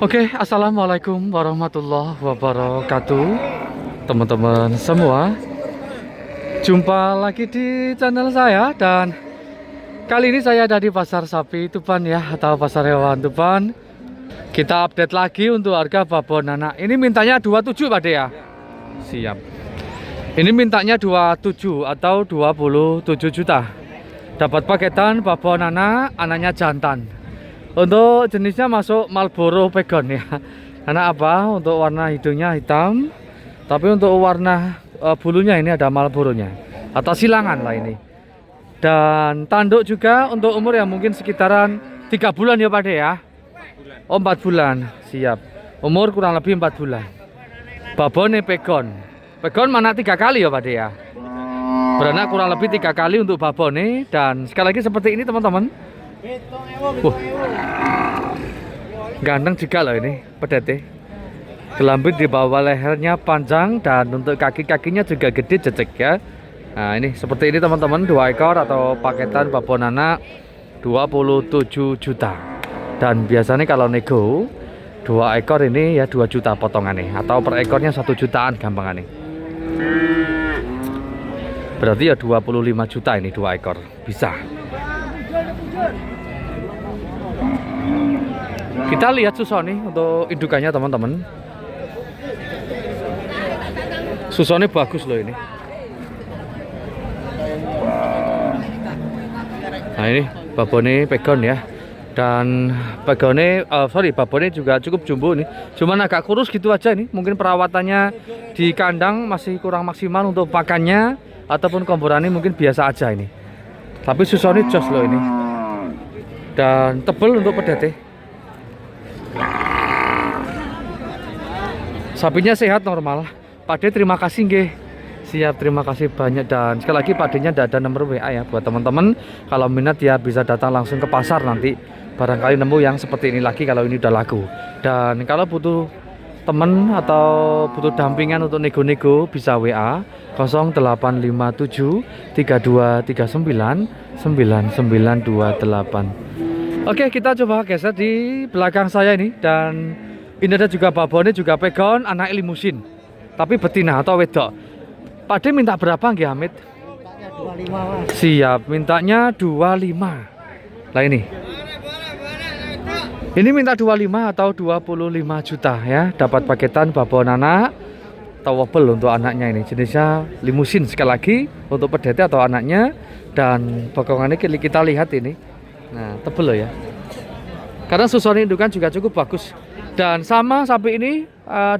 Oke, assalamualaikum warahmatullahi wabarakatuh, teman-teman semua. Jumpa lagi di channel saya, dan kali ini saya ada di Pasar Sapi Tuban ya, atau Pasar Hewan Tuban. Kita update lagi untuk harga babon anak. Ini mintanya 27 Pak De ya. Siap. Ini mintanya 27 atau 27 juta. Dapat paketan babon anak, anaknya jantan. Untuk jenisnya masuk Marlboro Pegon ya. Karena apa? Untuk warna hidungnya hitam, tapi untuk warna bulunya ini ada Marlboronya atau silangan lah ini. Dan tanduk juga untuk umur yang mungkin sekitaran 3 bulan ya Pak De ya. Oh 4 bulan, siap. Umur kurang lebih 4 bulan. Babone Pegon. Pegon mana 3 kali ya Pak De ya. Beranak kurang lebih 3 kali untuk babone. Dan sekali lagi seperti ini teman-teman. Ganteng juga loh ini pedete. Gelambir di bawah lehernya panjang, dan untuk kaki-kakinya juga gede cecek ya. Nah ini seperti ini teman-teman, 2 ekor atau paketan babon anak 27 juta. Dan biasanya kalau nego 2 ekor ini ya 2 juta potongannya, atau per ekornya 1 jutaan gampangannya. Berarti ya 25 juta ini 2 ekor bisa. Kita lihat susoni untuk indukannya teman-teman. Susoni bagus loh ini. Nah ini babone Pegon ya. Dan Pegone, babone juga cukup jumbo nih. Cuman agak kurus gitu aja nih. Mungkin perawatannya di kandang masih kurang maksimal untuk pakannya, ataupun komborannya mungkin biasa aja ini. Tapi susoni jos loh ini. Dan tebel untuk pedete. Sapinya sehat normal. Pak De terima kasih nggih. Siap, terima kasih banyak. Dan sekali lagi Pak De-nya ada nomor WA ya buat teman-teman. Kalau minat ya bisa datang langsung ke pasar nanti. Barangkali nemu yang seperti ini lagi kalau ini udah laku. Dan kalau butuh temen atau butuh dampingan untuk nego-nego bisa WA 0857 3239 9928. Oke, kita coba geser di belakang saya ini. Dan ini ada juga babonnya juga Pegon, anak limusin, tapi betina atau wedok. Pak De minta berapa nggih Hamid? Mintanya 25 Mas. Siap, mintanya 25. Lah ini minta 25 atau 25 juta ya. Dapat paketan babon anak towable untuk anaknya ini. Jenisnya limusin sekali lagi untuk pedete atau anaknya. Dan bokongannya kita lihat ini. Nah, tebel loh ya. Karena susunan indukan juga cukup bagus. Dan sama sapi ini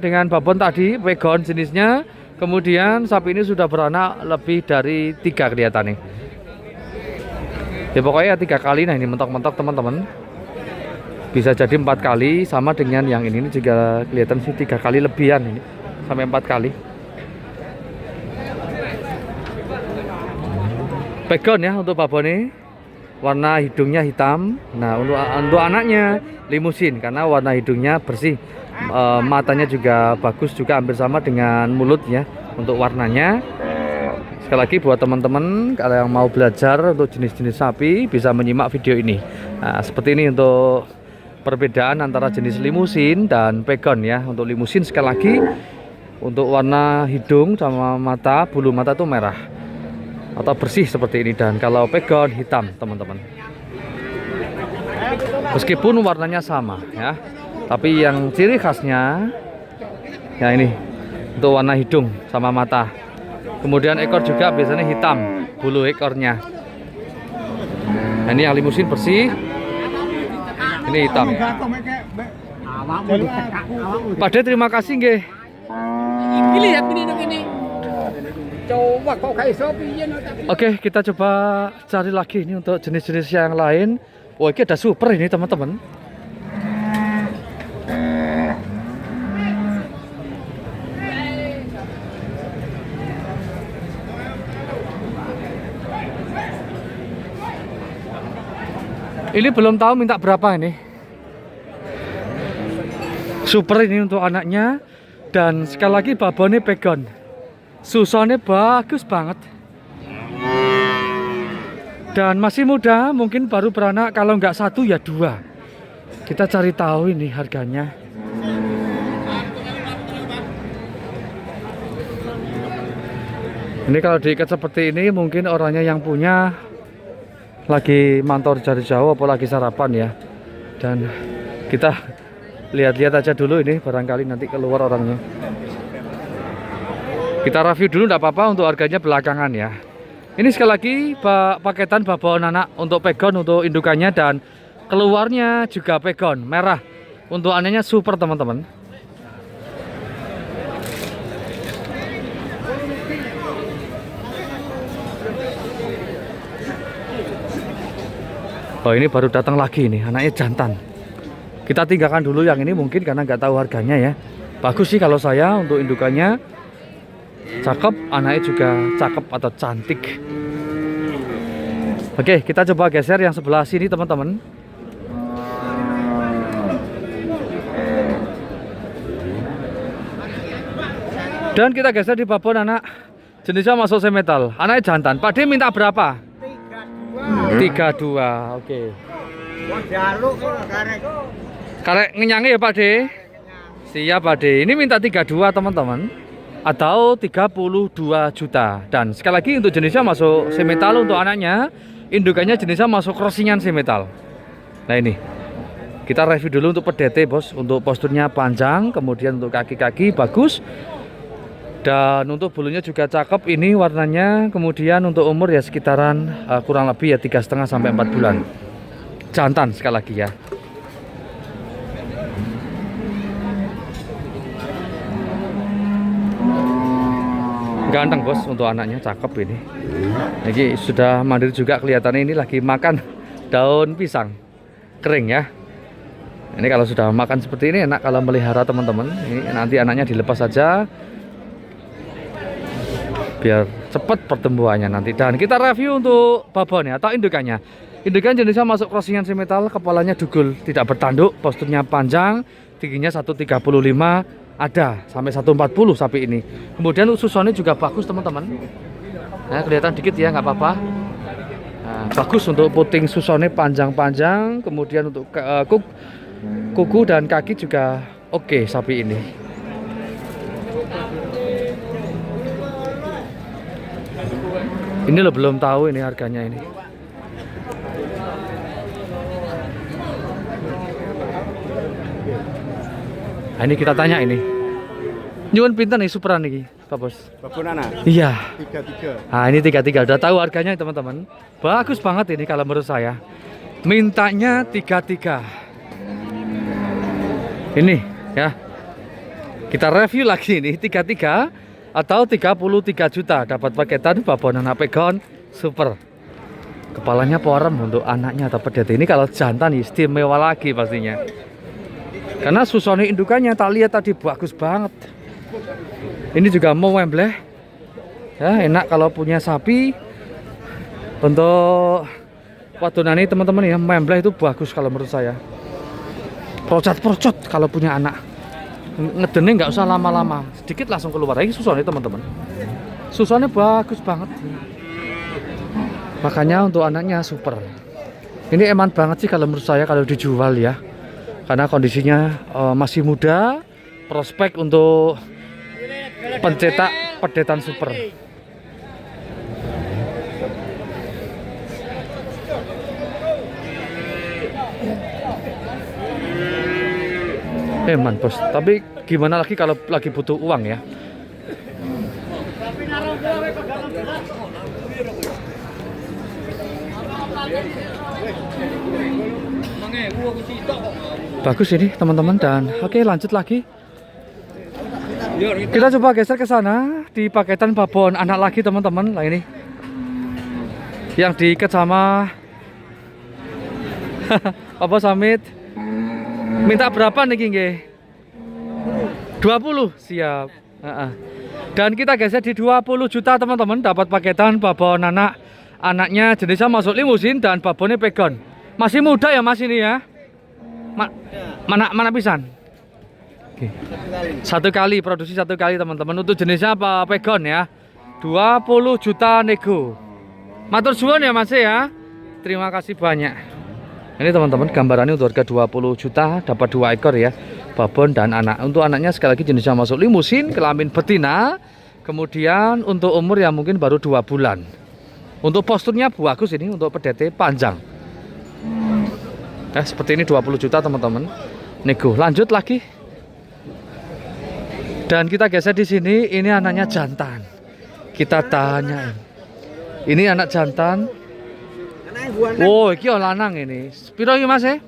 dengan babon tadi, Pegon jenisnya. Kemudian sapi ini sudah beranak lebih dari 3 kelihatannya. Ya pokoknya 3 kali. Nah ini mentok-mentok teman-teman. Bisa jadi 4 kali, sama dengan yang ini juga kelihatan sih 3 kali lebihan ini. Sampai 4 kali. Pegon ya untuk babon ini. Warna hidungnya hitam. Nah untuk anaknya limusin karena warna hidungnya bersih. Matanya juga bagus, juga hampir sama dengan mulutnya untuk warnanya. Sekali lagi buat teman-teman kalau yang mau belajar untuk jenis-jenis sapi bisa menyimak video ini. Nah, seperti ini untuk perbedaan antara jenis limusin dan Pegon ya. Untuk limusin sekali lagi untuk warna hidung sama mata, bulu mata itu merah atau bersih seperti ini. Dan kalau Pegon hitam teman-teman. Meskipun warnanya sama ya, tapi yang ciri khasnya ya ini untuk warna hidung sama mata. Kemudian ekor juga biasanya hitam bulu ekornya. Nah, ini yang limusin bersih, ini hitam. Pak De terima kasih nggih. Oke, kita coba cari lagi ini untuk jenis-jenis yang lain. Wah, ini ada super ini teman-teman. Ini belum tahu minta berapa ini. Super ini untuk anaknya. Dan sekali lagi babonnya Pegon. Susunya bagus banget. Dan masih muda, mungkin baru beranak, kalau nggak satu ya dua. Kita cari tahu ini harganya. Ini kalau diikat seperti ini mungkin orangnya yang punya lagi mantau dari jauh atau lagi sarapan ya. Dan kita lihat-lihat aja dulu ini, barangkali nanti keluar orangnya. Kita review dulu enggak apa-apa, untuk harganya belakangan ya. Ini sekali lagi paketan babon anak untuk pegon untuk indukannya, dan keluarnya juga pegon merah. Untuk anehnya super teman-teman. Oh, ini baru datang lagi nih, anaknya jantan. Kita tinggalkan dulu yang ini mungkin karena nggak tahu harganya ya. Bagus sih kalau saya untuk indukannya. Cakep, anaknya juga cakep atau cantik. Oke, kita coba geser yang sebelah sini teman-teman. Dan kita geser di babon anak jenisnya masuk semetal. Anaknya jantan. Pak D minta berapa? 32. Oke. Karek ngenyangi ya Pak D? Siap Pak D. Ini minta 32 teman-teman. Atau 32 juta. Dan sekali lagi untuk jenisnya masuk semetal untuk anaknya. Indukannya jenisnya masuk crossingan semetal. Nah ini. Kita review dulu untuk pedete bos. Untuk posturnya panjang. Kemudian untuk kaki-kaki bagus. Dan untuk bulunya juga cakep, ini warnanya. Kemudian untuk umur ya sekitaran kurang lebih ya 3,5 sampai 4 bulan. Jantan sekali lagi ya. Ganteng bos untuk anaknya, cakep ini. Lagi sudah mandiri juga kelihatannya, ini lagi makan daun pisang kering ya. Ini kalau sudah makan seperti ini enak kalau melihara teman-teman. Ini nanti anaknya dilepas saja, biar cepat pertumbuhannya nanti. Dan kita review untuk babonnya atau indukannya. Indukan jenisnya masuk crossingan semetal, kepalanya dugul, tidak bertanduk, posturnya panjang, tingginya 135 ada sampai 140 sapi ini. Kemudian susonnya juga bagus teman-teman. Nah, kelihatan dikit ya, nggak apa-apa. Nah, bagus untuk puting susonnya panjang-panjang. Kemudian untuk kuku dan kaki juga oke sapi ini. Ini lo belum tahu ini harganya ini. Nah, ini kita tanya ini. Nyuwun pinten nih superan nih, Pak Bos? Babon anak. Iya. 33. Nah, ini 33. Udah tahu harganya teman-teman. Bagus banget ini kalau menurut saya. Mintanya 33. Ini ya. Kita review lagi nih 33 atau 33 juta dapat paketan babon anak pegon super. Kepalanya porem untuk anaknya atau pedete. Ini kalau jantan istimewa lagi pastinya. Karena susoni indukannya tak lihat tadi bagus banget. Ini juga mau wembleh. Ya, enak kalau punya sapi. Untuk wadonane teman-teman ya, wembleh itu bagus kalau menurut saya. Procot-procot kalau punya anak. Ngedene nggak usah lama-lama, sedikit langsung keluar. Ini susoni teman-teman. Susoni bagus banget. Makanya untuk anaknya super. Ini eman banget sih kalau menurut saya kalau dijual ya. Karena kondisinya masih muda, prospek untuk pencetak pedetan super. Man bos, tapi gimana lagi kalau lagi butuh uang ya? Bagus ini teman-teman. Dan oke, lanjut lagi. Kita coba geser ke sana di paketan babon anak lagi teman-teman. Lah ini yang diikat sama Papa Samit. Minta berapa nih nggih? 20. Siap. Dan kita geser di 20 juta teman-teman, dapat paketan babon anak. Anaknya jenisnya masuk limusin dan babonnya pegon. Masih muda ya Mas ini ya? Mana pisan? Oke. Satu kali, produksi satu kali teman-teman. Untuk jenisnya apa? Pegon ya. 20 juta nego. Matur suwun ya Mas ya. terima kasih banyak. Ini teman-teman gambarannya untuk harga 20 juta dapat 2 ekor ya, babon dan anak. Untuk anaknya sekali lagi jenisnya masuk limusin, kelamin betina. Kemudian untuk umur yang mungkin baru 2 bulan. Untuk posturnya bagus ini, untuk PDT panjang. Seperti ini 20 juta teman-teman. Nego, lanjut lagi. Dan kita geser di sini, ini anaknya jantan. Kita tanya. Ini anak jantan. Oh, iki lanang ini. Piro iki Mas e?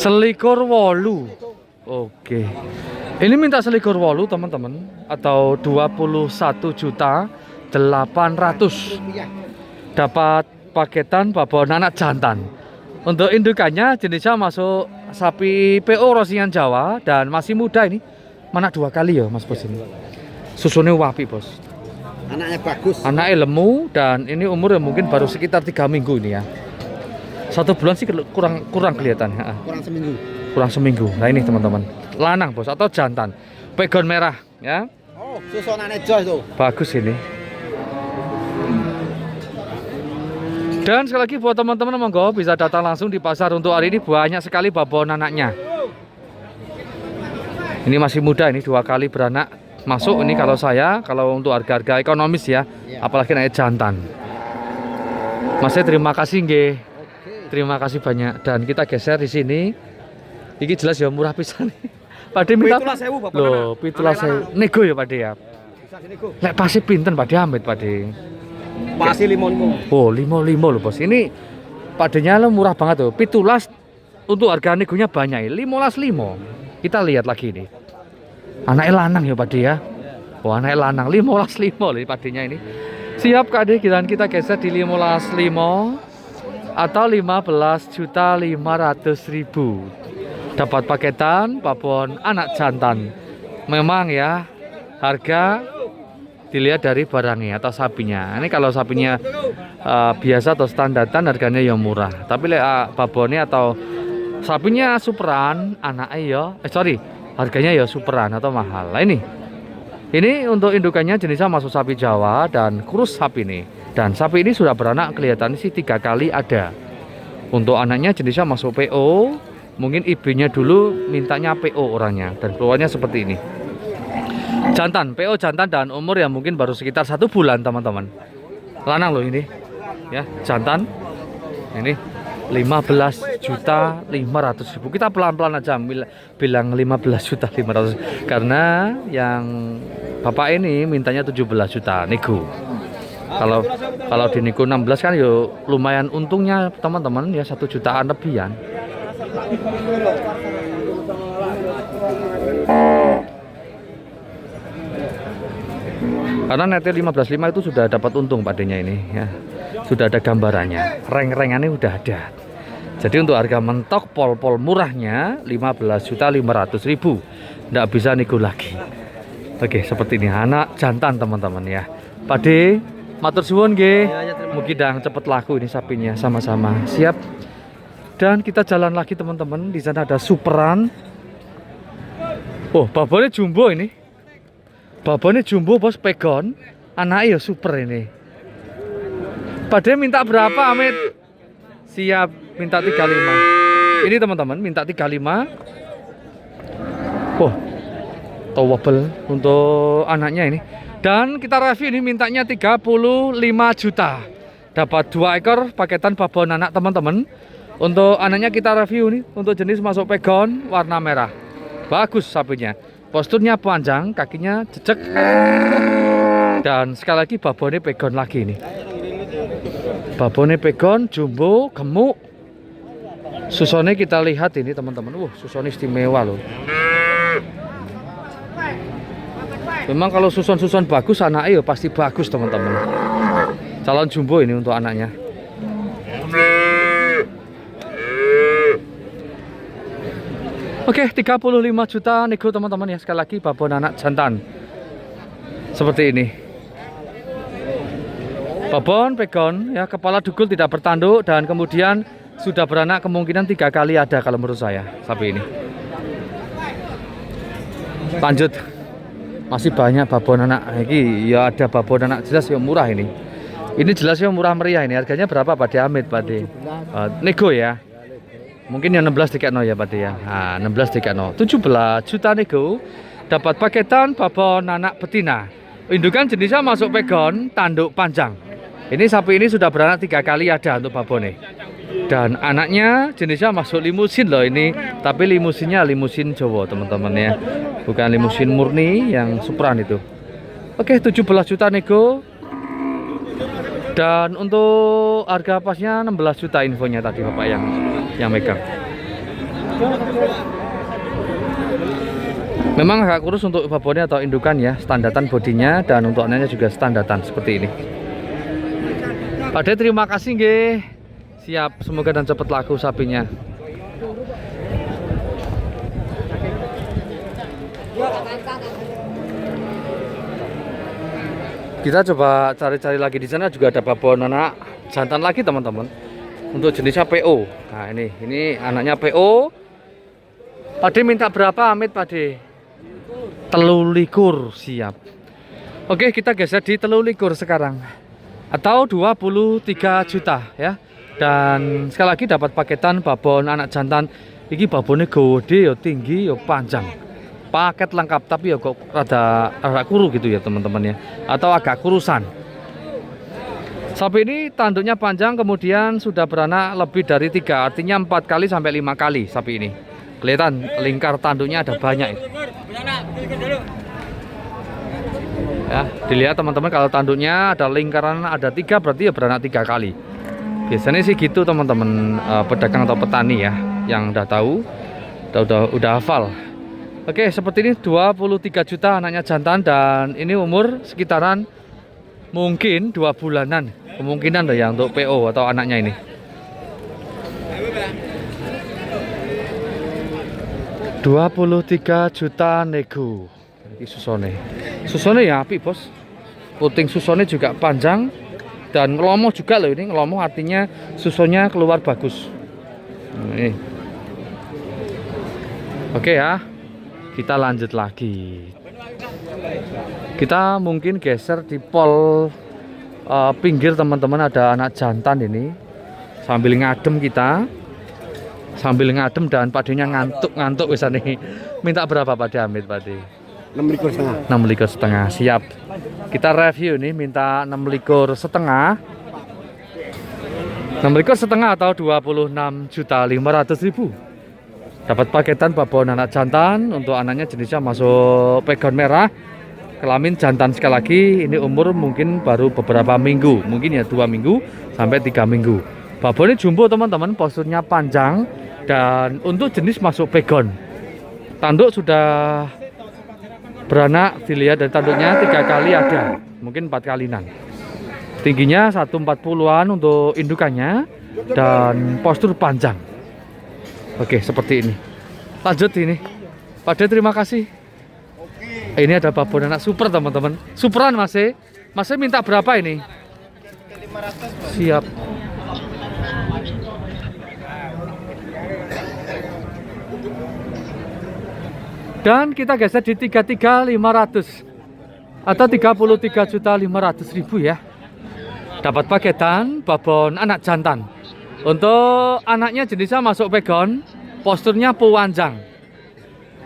21.800. Oke. Ini minta 21.800 teman-teman, atau 21.800.000. Dapat paketan babon anak jantan. Untuk indukannya jenisnya masuk sapi PO Rosian Jawa dan masih muda ini. Mana 2 kali ya Mas Bos ini. Susunya wapi Bos. Anaknya bagus. Anaknya lemu dan ini umur mungkin baru sekitar 3 minggu ini ya. 1 bulan sih kurang kelihatan. Kurang seminggu. Kurang seminggu. Nah ini teman-teman, lanang Bos atau jantan, pegon merah ya. Oh, susonannya Joy tuh. Bagus ini. Dan sekali lagi buat teman-teman monggo bisa datang langsung di pasar. Untuk hari ini banyak sekali babon anaknya. Ini masih muda, ini 2 kali beranak masuk. Ini kalau untuk harga-harga ekonomis ya, apalagi naik jantan. Mas terima kasih nggih. Terima kasih banyak. Dan kita geser di sini. Iki jelas ya murah pisan. Pade minta 17.000 babon. Loh, 17.000. Nego ya Pade ya. Bisa sini go. Lek pasti pinten Pade Amit Pade. Pasti limonmu. Oh, 55 loh Bos. Ini padenya lo murah banget tuh. 17 untuk harga negonya banyak. 15.5. Kita lihat lagi ini. Anaknya lanang ya Pade ya. Oh, anaknya lanang 15.5 loh padenya ini. Siap Kade, kita geser di 15.5 atau 15.500.000. Dapat paketan babon anak jantan. Memang ya harga dilihat dari barangnya atau sapinya. Ini kalau sapinya biasa atau standaran harganya yang murah. Tapi babonnya atau sapinya superan, anaknya harganya ya superan atau mahal. Nah ini untuk indukannya jenisnya masuk sapi Jawa dan kurus sapi ini. Dan sapi ini sudah beranak kelihatan sih 3 kali ada. Untuk anaknya jenisnya masuk PO. Mungkin ibunya dulu mintanya PO orangnya dan keluarnya seperti ini. Jantan, PO jantan dan umur yang mungkin baru sekitar 1 bulan teman-teman. Lanang loh ini. Ya, jantan. Ini 15.500.000. Kita pelan-pelan aja bilang 15.500.000 karena yang bapak ini mintanya 17 juta nego. Kalau di nego 16 kan yo lumayan untungnya teman-teman ya, 1 jutaan lebihan. Karena netil 15.5 itu sudah dapat untung padanya ini ya. Sudah ada gambarannya. Reng-rengannya udah ada. Jadi untuk harga mentok pol-pol murahnya 15.500.000. Nggak bisa nego lagi. Oke, seperti ini anak jantan teman-teman ya. Pade matur suwun nggih. Mugi dang cepet laku ini sapinya sama-sama. Siap. Dan kita jalan lagi teman-teman. Di sana ada superan. Oh, babonnya jumbo ini. Babonnya jumbo Bos, pegon. Anaknya ya super ini. Padahal minta berapa Amit? Siap, minta 35. Ini teman-teman minta 35. Oh, towable untuk anaknya ini. Dan kita review ini mintanya 35 juta. Dapat 2 ekor paketan babon anak teman-teman. Untuk anaknya kita review nih, untuk jenis masuk pegon warna merah. Bagus sapinya. Posturnya panjang, kakinya jejak. Dan sekali lagi babonnya pegon lagi nih. Babonnya pegon, jumbo, gemuk. Susone kita lihat ini teman-teman. Susone istimewa loh. Memang kalau suson-suson bagus anaknya ya pasti bagus teman-teman. Calon jumbo ini untuk anaknya. Oke, 35 juta nego teman-teman ya. Sekali lagi babon anak jantan. Seperti ini. Babon pegon ya, kepala dugul tidak bertanduk dan kemudian sudah beranak kemungkinan 3 kali ada kalau menurut saya sapi ini. Lanjut. Masih banyak babon anak. Ini ya ada babon anak jelas yang murah ini. Ini jelas ya murah meriah ini. Harganya berapa Pak De Amit Pak De? Nego ya. Mungkin yang 16 dikekno ya Pak De ya. Nah, 16 dikekno. 17 juta nego. Dapat paketan babon anak betina. Indukan jenisnya masuk pegon, tanduk panjang. Ini sapi ini sudah beranak 3 kali ada untuk babonnya. Dan anaknya jenisnya masuk limusin loh ini. Tapi limusinnya limusin Jawa teman-teman ya. Bukan limusin murni yang Supran itu. Oke, 17 juta nego. Dan untuk harga pasnya 16 juta infonya tadi Bapak yang megang. Memang agak kurus untuk babonnya atau indukan ya, standatan bodinya, dan untuk anaknya juga standatan seperti ini. Pak De terima kasih nggih. Siap, semoga dan cepat laku sapinya. Kita coba cari-cari lagi di sana juga ada babon anak jantan lagi teman-teman. Untuk jenisnya PO. Nah ini anaknya PO. Pak De minta berapa Amit Pak De? 13 siap. Oke kita geser di 13 sekarang. Atau 23 juta ya. Dan sekali lagi dapat paketan babon anak jantan. Iki babonnya gede ya tinggi ya panjang. Paket lengkap tapi ya kok rada kuru gitu ya teman-teman ya, atau agak kurusan. Sapi ini tanduknya panjang kemudian sudah beranak lebih dari 3, artinya 4 kali sampai 5 kali sapi ini. Kelihatan lingkar tanduknya ada banyak itu. Ya, dilihat teman-teman kalau tanduknya ada lingkaran ada 3 berarti ya beranak 3 kali. Biasanya sih gitu teman-teman pedagang atau petani ya yang udah tahu, udah hafal. Oke, seperti ini 23 juta anaknya jantan dan ini umur sekitaran mungkin 2 bulanan. Kemungkinan loh ya untuk PO atau anaknya ini. Rp23 juta nego. Ini susone. Susone ya api, Bos. Puting susone juga panjang dan ngelomoh juga loh ini. Ngelomoh artinya susunya keluar bagus. Ini. Oke ya. Kita lanjut lagi. Kita mungkin geser di pol pinggir teman-teman, ada anak jantan ini. Sambil ngadem kita. Sambil ngadem dan padenya ngantuk bisa nih. Minta berapa Pak De Amit Pak De? 6,5. 6,5 siap. Kita review nih minta 6,5. 6,5 atau 26.500.000. Dapat paketan babon anak jantan. Untuk anaknya jenisnya masuk pegon merah. Kelamin jantan sekali lagi. Ini umur mungkin baru beberapa minggu. Mungkin ya 2 minggu sampai 3 minggu. Babonnya jumbo teman-teman. Posturnya panjang. Dan untuk jenis masuk pegon. Tanduk sudah beranak. Dilihat dari tanduknya 3 kali ada. Mungkin 4 kalinan. Tingginya 140-an untuk indukannya. Dan postur panjang. Oke, seperti ini. Lanjut ini. Pak De terima kasih. Ini ada babon anak super teman-teman. Superan Mas. Mas minta berapa ini? 500. Siap. Dan kita geser di 33.500 atau 33.500.000 ya. Dapat paketan babon anak jantan. Untuk anaknya jenisnya masuk pegon, posturnya panjang,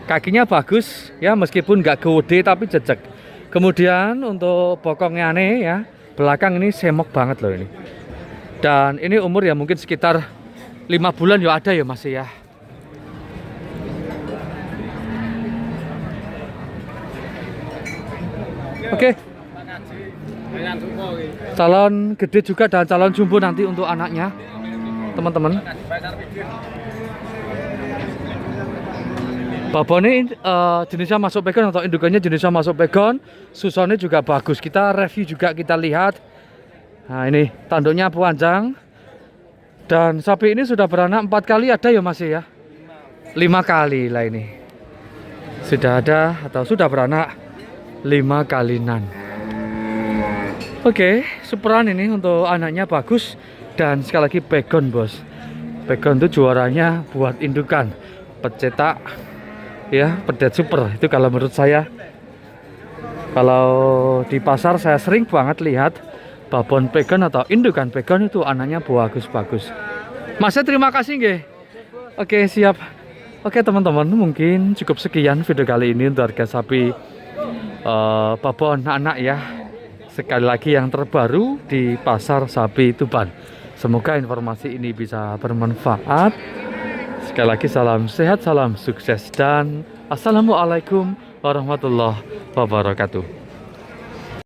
kakinya bagus ya meskipun nggak gede tapi jejak. Kemudian untuk bokongnya nih ya, belakang ini semok banget loh ini. Dan ini umur ya mungkin sekitar 5 bulan ya ada ya Mas ya. Oke. Calon gede juga dan calon jumbo nanti untuk anaknya. Teman-teman, babon ini jenisnya masuk pegon atau indukannya jenisnya masuk pegon, susone juga bagus. Kita review juga kita lihat. Nah ini tanduknya panjang dan sapi ini sudah beranak 4 kali ada ya Mas ya? 5 kali lah ini. Sudah ada atau sudah beranak 5 kalinan. Oke, superan ini untuk anaknya bagus. Dan sekali lagi pegon bos. Pegon itu juaranya buat indukan. Pencetak ya, pedet super. Itu kalau menurut saya. Kalau di pasar saya sering banget lihat babon pegon atau indukan pegon itu anaknya bagus-bagus. Mas, terima kasih nggih. Oke, siap. Oke teman-teman, mungkin cukup sekian video kali ini untuk harga sapi babon anak ya. Sekali lagi yang terbaru di pasar sapi Tuban. Semoga informasi ini bisa bermanfaat. Sekali lagi salam sehat, salam sukses, dan assalamualaikum warahmatullahi wabarakatuh.